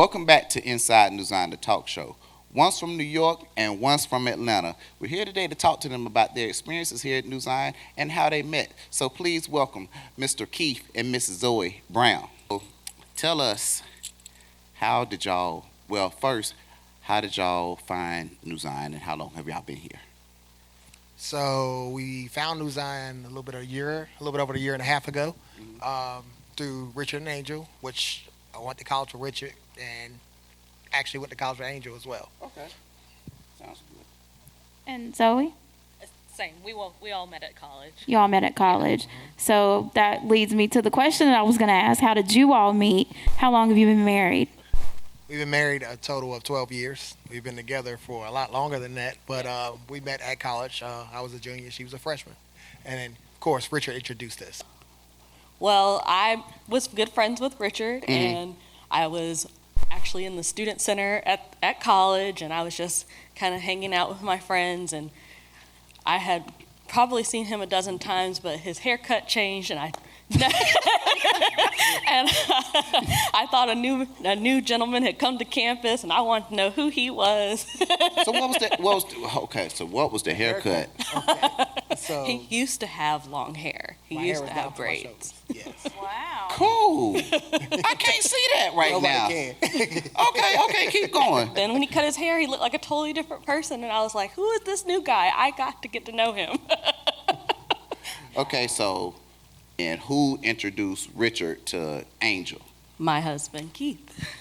Welcome back to Inside New Zion, the talk show. One's from New York and one's from Atlanta. We're here today to talk to them about their experiences here at New Zion and how they met. So please welcome Mr. Keith and Mrs. Zoe Brown. So tell us, first, how did y'all find New Zion and how long have y'all been here? So we found New Zion a little bit over a year and a half ago, through Richard and Angel, which I went to college with Richard and actually went to college with Angel as well. Okay, sounds good. And Zoe? Same. We all met at college. You all met at college. So that leads me to the question that I was going to ask. How did you all meet? How long have you been married? We've been married a total of 12 years. We've been together for a lot longer than that, but we met at college. I was a junior, she was a freshman. And then, of course, Richard introduced us. Well, I was good friends with Richard, and I was actually in the student center at college, and I was just kind of hanging out with my friends, and I had probably seen him a dozen times, but his haircut changed, and I thought a new gentleman had come to campus, and I wanted to know who he was. So what was the haircut? Okay. So He used to have long hair. He my used hair to was down have to my braids. shoulders. Yes. Wow. Cool. I can't see that right now. Nobody can. Okay, keep going. Then when he cut his hair, he looked like a totally different person, and I was like, who is this new guy? I got to get to know him. Okay, so, and who introduced Richard to Angel? My husband, Keith.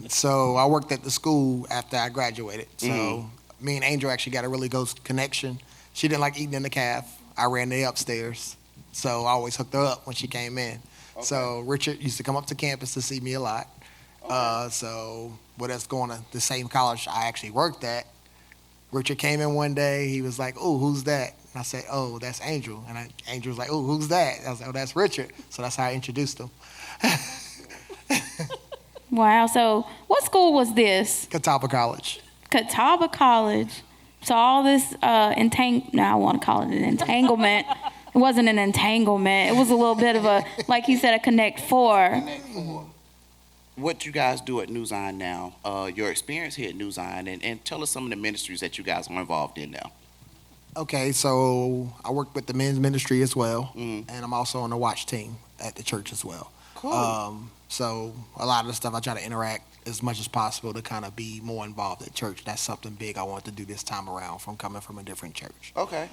So I worked at the school after I graduated. So me and Angel actually got a really close connection. She didn't like eating in the caf. I ran the upstairs. So I always hooked her up when she came in. Okay. So Richard used to come up to campus to see me a lot. So with us going to the same college I actually worked at, Richard came in one day. He was like, "Oh, who's that?" And I said, "Oh, that's Angel." And Angel was like, "Oh, who's that?" I was like, "Oh, that's Richard." So that's how I introduced him. Wow. So what school was this? Catawba College. Catawba College. So all this I want to call it an entanglement. It wasn't an entanglement. It was a little bit of a, like he said, a Connect Four. What you guys do at New Zion now, your experience here at New Zion, and tell us some of the ministries that you guys are involved in now. Okay, so I work with the men's ministry as well, and I'm also on the watch team at the church as well. Cool. So a lot of the stuff I try to interact as much as possible to kind of be more involved at church. That's something big I want to do this time around from coming from a different church. Okay.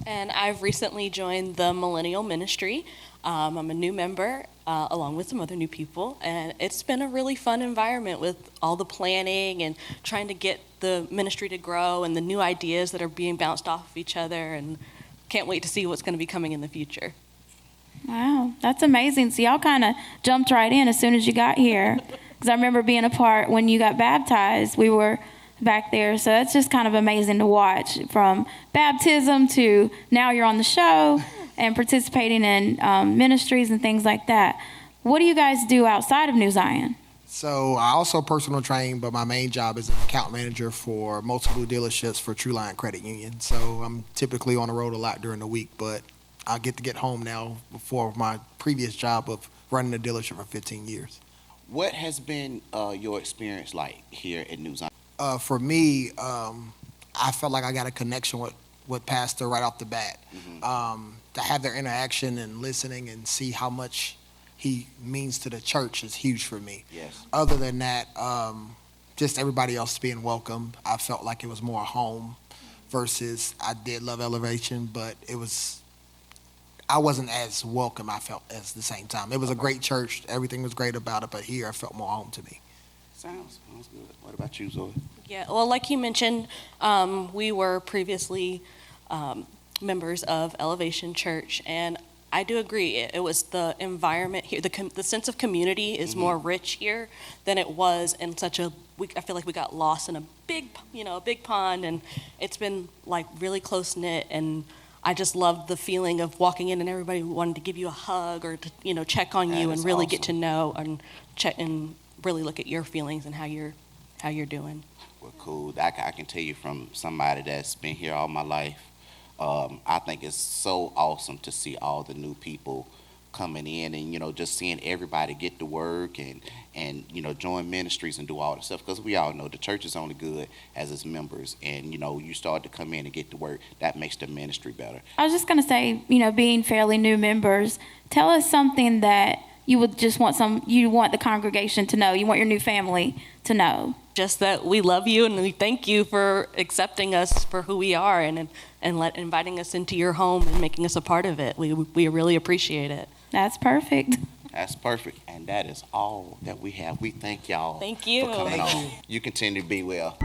And I've recently joined the Millennial Ministry. I'm a new member, along with some other new people, and it's been a really fun environment with all the planning and trying to get the ministry to grow and the new ideas that are being bounced off of each other, and can't wait to see what's going to be coming in the future. Wow, that's amazing. So y'all kind of jumped right in as soon as you got here. Because I remember being a part when you got baptized. We were back there. So that's just kind of amazing to watch, from baptism to now you're on the show and participating in ministries and things like that. What do you guys do outside of New Zion? So I also personal train, but my main job is an account manager for multiple dealerships for True Line Credit Union. So I'm typically on the road a lot during the week, but I get to get home now before my previous job of running a dealership for 15 years. What has been your experience like here at New Zion? For me, I felt like I got a connection with Pastor right off the bat. To have their interaction and listening and see how much he means to the church is huge for me. Yes. Other than that, just everybody else being welcome, I felt like it was more home versus I did love Elevation, but I wasn't as welcome, I felt, at the same time. It was a great church. Everything was great about it, but here I felt more home to me. Sounds good. What about you, Zoe? Yeah, well, like you mentioned, we were previously members of Elevation Church, and I do agree. It was the environment here, the sense of community is more rich here than it was in I feel like we got lost in a big pond, and it's been like really close knit, and I just loved the feeling of walking in and everybody wanted to give you a hug or to check on you and really get to know and check and really look at your feelings and how you're doing. Well, cool. I can tell you from somebody that's been here all my life. I think it's so awesome to see all the new people coming in and, just seeing everybody get to work and join ministries and do all the stuff. Because we all know the church is only good as its members. And, you start to come in and get to work. That makes the ministry better. I was just going to say, being fairly new members, tell us something that you would just you want the congregation to know, you want your new family to know. Just that we love you and we thank you for accepting us for who we are and inviting us into your home and making us a part of it. We really appreciate it. That's perfect. That's perfect. And that is all that we have. We thank y'all Thank you. for coming Thank on. you. You continue to be well.